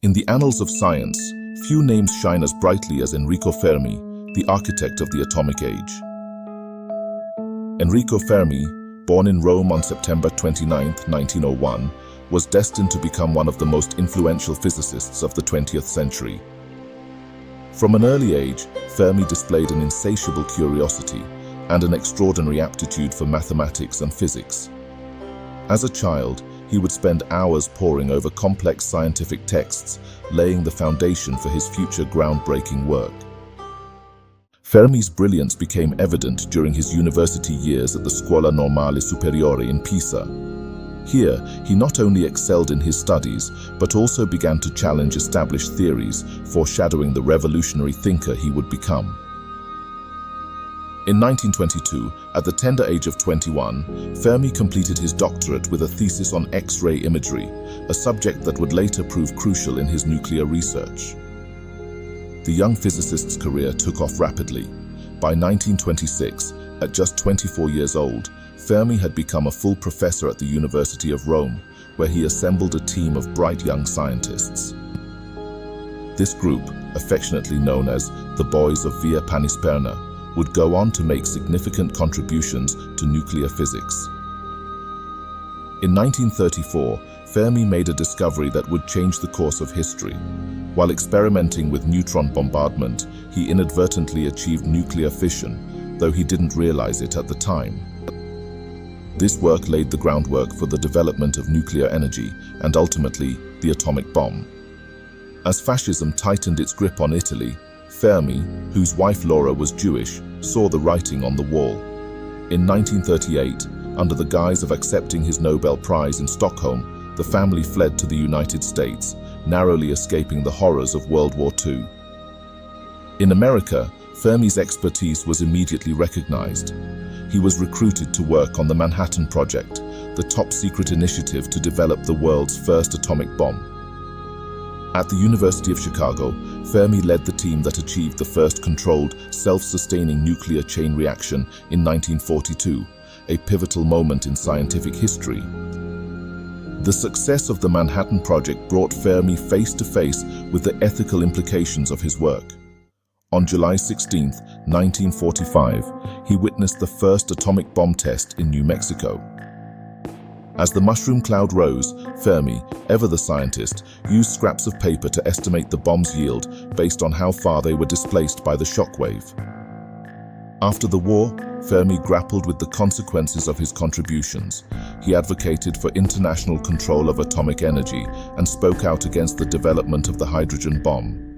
In the annals of science, few names shine as brightly as Enrico Fermi, the architect of the atomic age. Enrico Fermi, born in Rome on September 29, 1901, was destined to become one of the most influential physicists of the 20th century. From an early age, Fermi displayed an insatiable curiosity and an extraordinary aptitude for mathematics and physics. As a child, he would spend hours poring over complex scientific texts, laying the foundation for his future groundbreaking work. Fermi's brilliance became evident during his university years at the Scuola Normale Superiore in Pisa. Here, he not only excelled in his studies, but also began to challenge established theories, foreshadowing the revolutionary thinker he would become. In 1922, at the tender age of 21, Fermi completed his doctorate with a thesis on X-ray imagery, a subject that would later prove crucial in his nuclear research. The young physicist's career took off rapidly. By 1926, at just 24 years old, Fermi had become a full professor at the University of Rome, where he assembled a team of bright young scientists. This group, affectionately known as the Boys of Via Panisperna, would go on to make significant contributions to nuclear physics. In 1934, Fermi made a discovery that would change the course of history. While experimenting with neutron bombardment, he inadvertently achieved nuclear fission, though he didn't realize it at the time. This work laid the groundwork for the development of nuclear energy and ultimately the atomic bomb. As fascism tightened its grip on Italy, Fermi, whose wife Laura was Jewish, saw the writing on the wall. In 1938, under the guise of accepting his Nobel Prize in Stockholm, the family fled to the United States, narrowly escaping the horrors of World War II. In America, Fermi's expertise was immediately recognized. He was recruited to work on the Manhattan Project, the top-secret initiative to develop the world's first atomic bomb. At the University of Chicago, Fermi led the team that achieved the first controlled, self-sustaining nuclear chain reaction in 1942, a pivotal moment in scientific history. The success of the Manhattan Project brought Fermi face to face with the ethical implications of his work. On July 16, 1945, he witnessed the first atomic bomb test in New Mexico. As the mushroom cloud rose, Fermi, ever the scientist, used scraps of paper to estimate the bomb's yield based on how far they were displaced by the shockwave. After the war, Fermi grappled with the consequences of his contributions. He advocated for international control of atomic energy and spoke out against the development of the hydrogen bomb.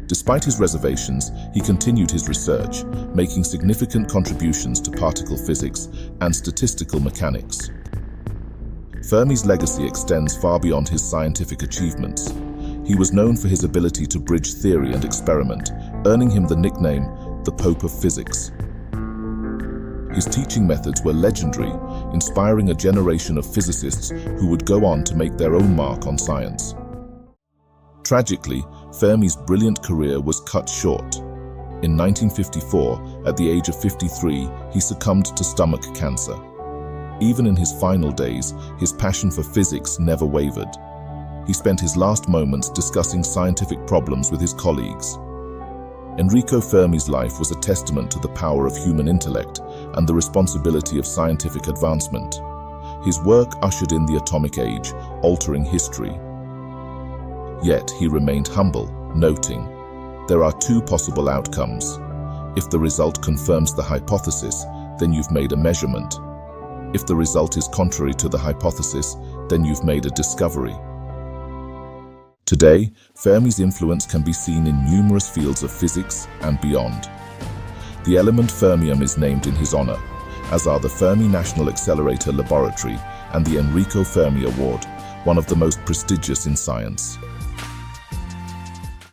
Despite his reservations, he continued his research, making significant contributions to particle physics and statistical mechanics. Fermi's legacy extends far beyond his scientific achievements. He was known for his ability to bridge theory and experiment, earning him the nickname the Pope of Physics. His teaching methods were legendary, inspiring a generation of physicists who would go on to make their own mark on science. Tragically, Fermi's brilliant career was cut short. In 1954, at the age of 53, he succumbed to stomach cancer. Even in his final days, his passion for physics never wavered. He spent his last moments discussing scientific problems with his colleagues. Enrico Fermi's life was a testament to the power of human intellect and the responsibility of scientific advancement. His work ushered in the atomic age, altering history. Yet he remained humble, noting, "There are two possible outcomes. If the result confirms the hypothesis, then you've made a measurement. If the result is contrary to the hypothesis, then you've made a discovery." Today, Fermi's influence can be seen in numerous fields of physics and beyond. The element fermium is named in his honor, as are the Fermi National Accelerator Laboratory and the Enrico Fermi Award, one of the most prestigious in science.